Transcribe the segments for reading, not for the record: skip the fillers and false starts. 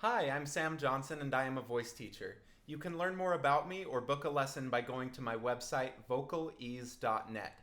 Hi, I'm Sam Johnson and I am a voice teacher. You can learn more about me or book a lesson by going to my website, vocalease.net.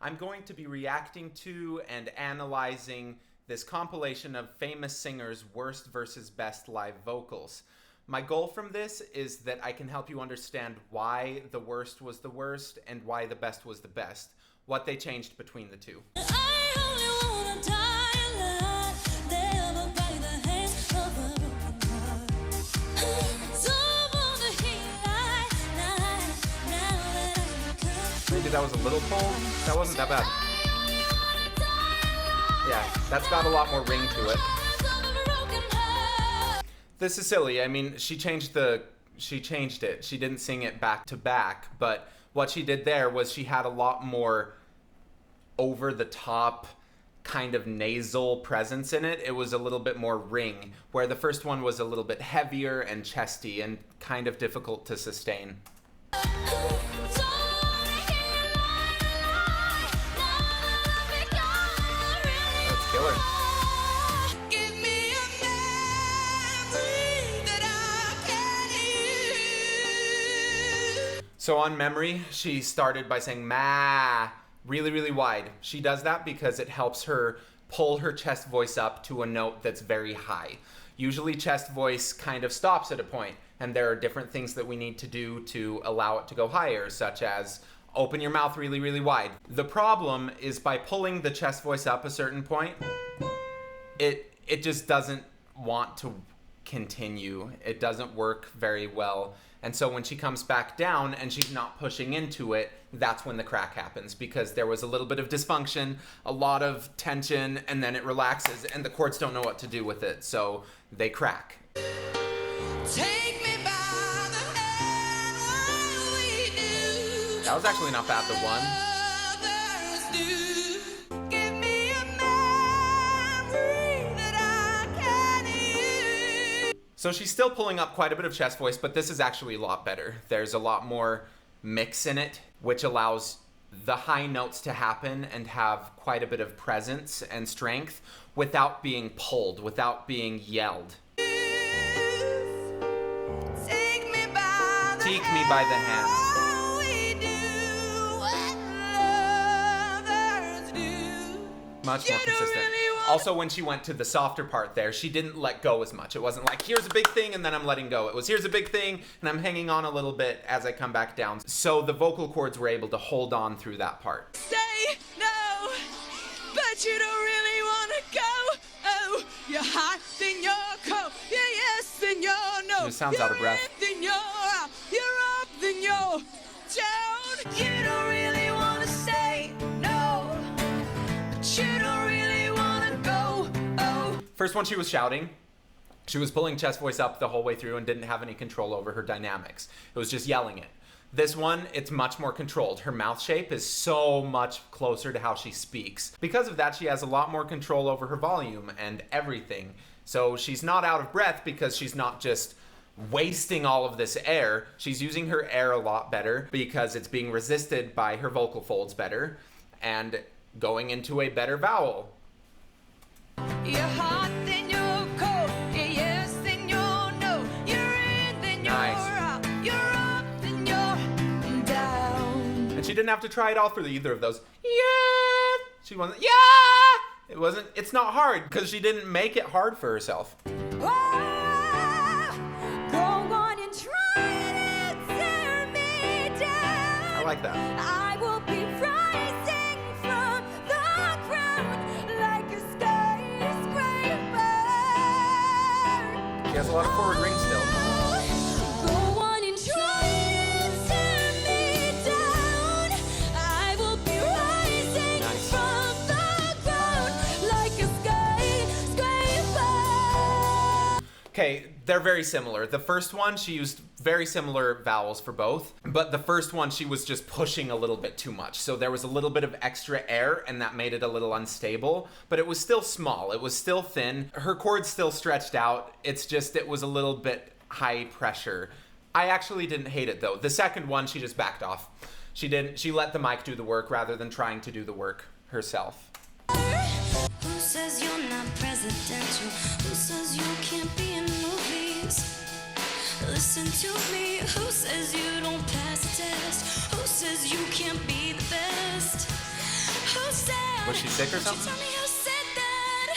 I'm going to be reacting to and analyzing this compilation of famous singers' worst versus best live vocals. My goal from this is that I can help you understand why the worst was the worst and why the best was the best, what they changed between the two. Maybe that was a little pulled. That wasn't that bad. Yeah, that's got a lot more ring to it. This is silly. I mean, she changed it. She didn't sing it back to back, but what she did there was she had a lot more over the top kind of nasal presence in it. It was a little bit more ring, where the first one was a little bit heavier and chesty and kind of difficult to sustain. Killer. So on Memory, she started by saying ma really, really wide. She does that because it helps her pull her chest voice up to a note that's very high. Usually chest voice kind of stops at a point, and there are different things that we need to do to allow it to go higher, such as open your mouth really, really wide. The problem is by pulling the chest voice up a certain point, it just doesn't want to continue. It doesn't work very well. And so when she comes back down and she's not pushing into it, that's when the crack happens, because there was a little bit of dysfunction, a lot of tension, and then it relaxes and the chords don't know what to do with it, so they crack. Take me by the hand while we do. That was actually not bad, the one. So she's still pulling up quite a bit of chest voice, but this is actually a lot better. There's a lot more mix in it, which allows the high notes to happen and have quite a bit of presence and strength without being pulled, without being yelled. Take me by the hand. Much more consistent. Also, when she went to the softer part there, she didn't let go as much. It wasn't like, here's a big thing and then I'm letting go. It was, here's a big thing and I'm hanging on a little bit as I come back down. So the vocal cords were able to hold on through that part. Say no, but you don't really want to go. Oh, you're hot, then you're cold. Yeah, yes, then you're no. It sounds out of breath. Then you're out. You're up, then you're down. You don't really want to say no, but you don't really want to go. Oh. First one, she was shouting. She was pulling chest voice up the whole way through and didn't have any control over her dynamics. It was just yelling it. This one, it's much more controlled. Her mouth shape is so much closer to how she speaks. Because of that, she has a lot more control over her volume and everything. So she's not out of breath because she's not just wasting all of this air. She's using her air a lot better because it's being resisted by her vocal folds better and going into a better vowel. You're hot, then you're cold. Yeah, yes, then you're no. You're in, then you're out. You're up, then you're down. And she didn't have to try it all for either of those. Yeah. She wasn't, yeah. It wasn't, it's not hard because she didn't make it hard for herself. Go on and try to tear me down. I like that. I will be rising from the ground like a skyscraper. She has a lot of forward ring still. Go on and try to tear me down. I will be rising Nice. from the ground like a skyscraper. Okay, they're very similar. The first one, she used very similar vowels for both, but the first one, she was just pushing a little bit too much. So there was a little bit of extra air and that made it a little unstable, but it was still small. It was still thin. Her chords still stretched out. It's just, it was a little bit high pressure. I actually didn't hate it though. The second one, she just backed off. She let the mic do the work rather than trying to do the work herself. Who says you're not presidential? Who says you can't be in a movie? Listen to me. Who says you don't pass the test? Who says you can't be the best? Who said? Was she sick or something? Tell me who said that?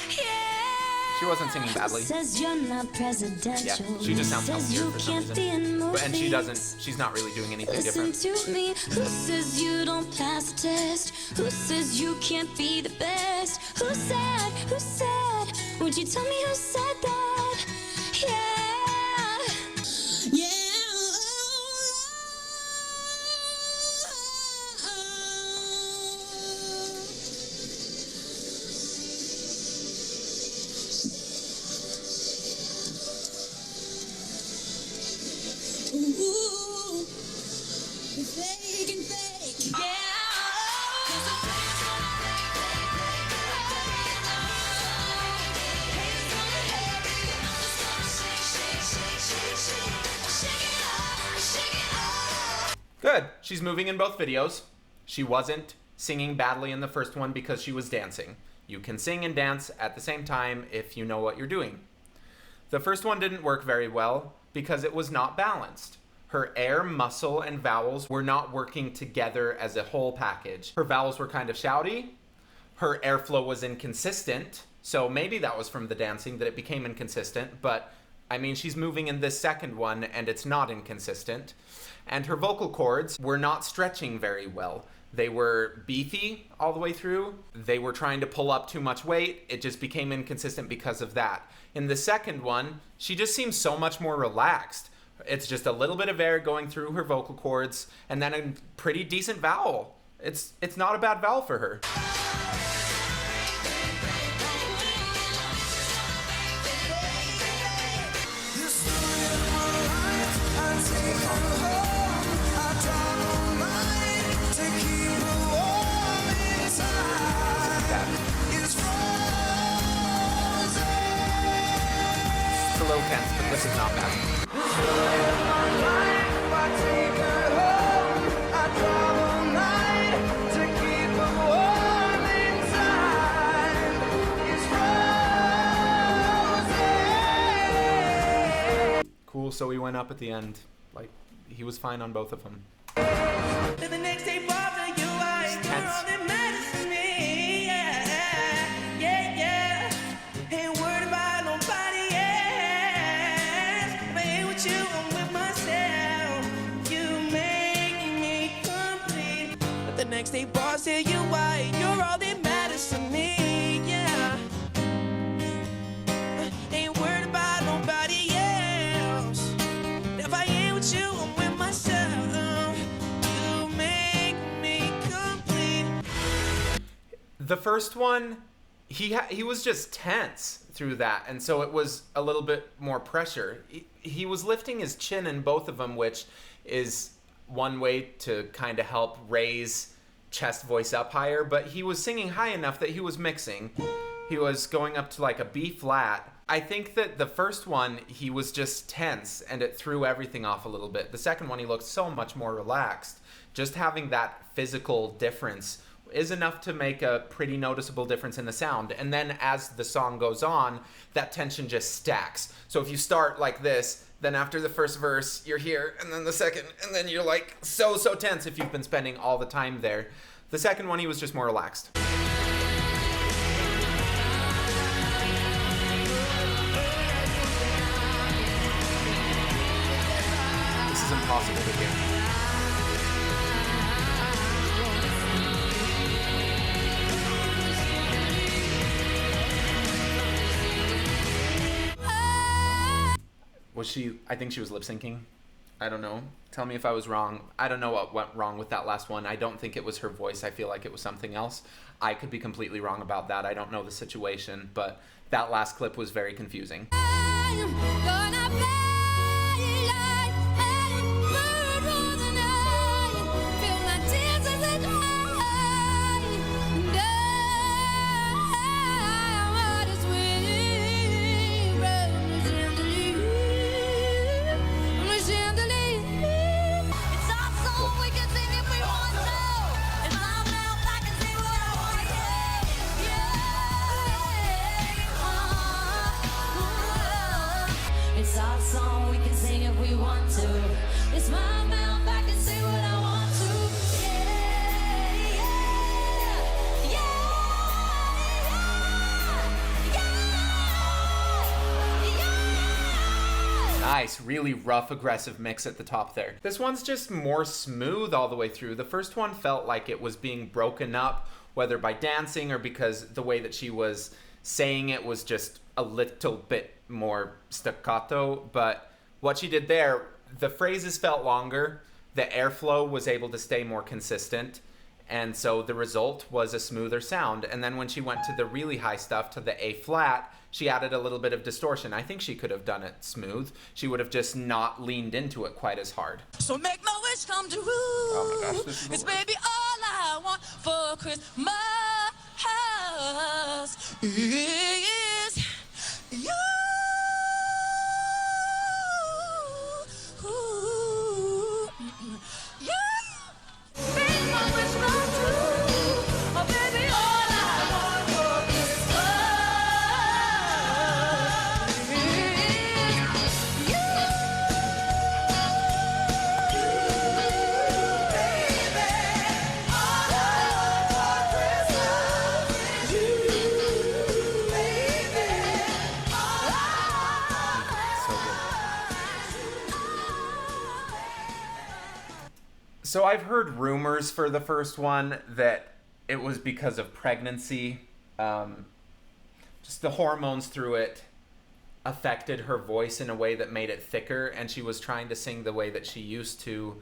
Yeah. She wasn't singing badly. Says you're not presidential. Yeah, she just sounds Says healthier you for some can't be reason. in most And things. she's not really doing anything Listen different. to me. Who says you don't pass the test? Who says you can't be the best? Who said? Who said? Would you tell me who said that? Yeah. Ooh, fake and fake. Yeah. Good. She's moving in both videos. She wasn't singing badly in the first one because she was dancing. You can sing and dance at the same time if you know what you're doing. The first one didn't work very well because it was not balanced. Her air, muscle, and vowels were not working together as a whole package. Her vowels were kind of shouty. Her airflow was inconsistent. So maybe that was from the dancing that it became inconsistent. But I mean, she's moving in this second one and it's not inconsistent. And her vocal cords were not stretching very well. They were beefy all the way through. They were trying to pull up too much weight. It just became inconsistent because of that. In the second one, she just seems so much more relaxed. It's just a little bit of air going through her vocal cords and then a pretty decent vowel. It's not a bad vowel for her. It's a little tense, but this is not bad. Cool, so he went up at the end. Like, he was fine on both of them. The next day, bother you, It's you're tense. all that matters to me. Yeah, yeah. Ain't worried about nobody else. If I ain't with you, I'm with myself. You make me complete. But the next day, boss, tell you why you're all that matters to me. Yeah. Ain't worried about nobody else. If I ain't with you, I'm with myself. You make me complete. The first one, he was just tense through that, and so it was a little bit more pressure. He was lifting his chin in both of them, which is one way to kind of help raise chest voice up higher, but he was singing high enough that he was mixing. He was going up to like a B flat. I think that the first one, he was just tense and it threw everything off a little bit. The second one, he looked so much more relaxed. Just having that physical difference is enough to make a pretty noticeable difference in the sound. And then as the song goes on, that tension just stacks. So if you start like this, then after the first verse, you're here, and then the second, and then you're like so tense if you've been spending all the time there. The second one, he was just more relaxed. This is impossible to hear. Was she, I think she was lip syncing. I don't know. Tell me if I was wrong. I don't know what went wrong with that last one. I don't think it was her voice. I feel like it was something else. I could be completely wrong about that. I don't know the situation, but that last clip was very confusing. I'm gonna play like a bird for the night. Feel my tears as they dry. And I want to swim from the chandelier. It's all so we can sing if we want to. In my mouth I can say what I want to say. Yeah. It's our song, we can sing if we want to. It's my mouth, I can say what I want to. Yeah, yeah, yeah, yeah, yeah. Nice, really rough, aggressive mix at the top there. This one's just more smooth all the way through. The first one felt like it was being broken up, whether by dancing or because the way that she was saying it was just a little bit more staccato. But what she did there, the phrases felt longer, the airflow was able to stay more consistent, and so the result was a smoother sound. And then when she went to the really high stuff, to the A flat, she added a little bit of distortion. I think she could have done it smooth. She would have just not leaned into it quite as hard. So make my wish come true. Oh my gosh, this is the It's worst. baby all I want for Christmas is you. You. Make my wish come true. Oh baby, all I want for Christmas is you. So good. So I've heard rumors for the first one that it was because of pregnancy. Just the hormones through it affected her voice in a way that made it thicker, and she was trying to sing the way that she used to,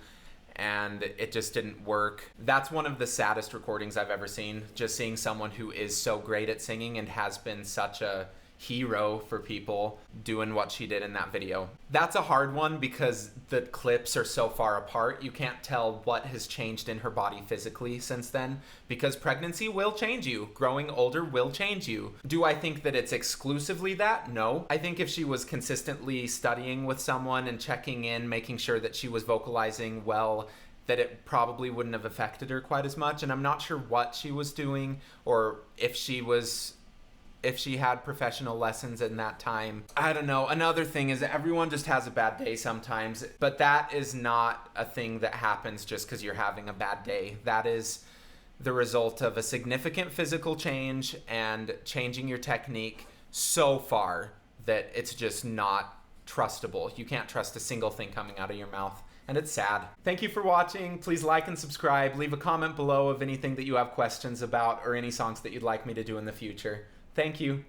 and it just didn't work. That's one of the saddest recordings I've ever seen, just seeing someone who is so great at singing and has been such a hero for people doing what she did in that video. That's a hard one because the clips are so far apart. You can't tell what has changed in her body physically since then, because pregnancy will change you. Growing older will change you. Do I think that it's exclusively that? No. I think if she was consistently studying with someone and checking in, making sure that she was vocalizing well, that it probably wouldn't have affected her quite as much. And I'm not sure what she was doing, or if she had professional lessons in that time. I don't know. Another thing is that everyone just has a bad day sometimes, but that is not a thing that happens just because you're having a bad day. That is the result of a significant physical change and changing your technique so far that it's just not trustable. You can't trust a single thing coming out of your mouth. And it's sad. Thank you for watching. Please like and subscribe. Leave a comment below of anything that you have questions about or any songs that you'd like me to do in the future. Thank you.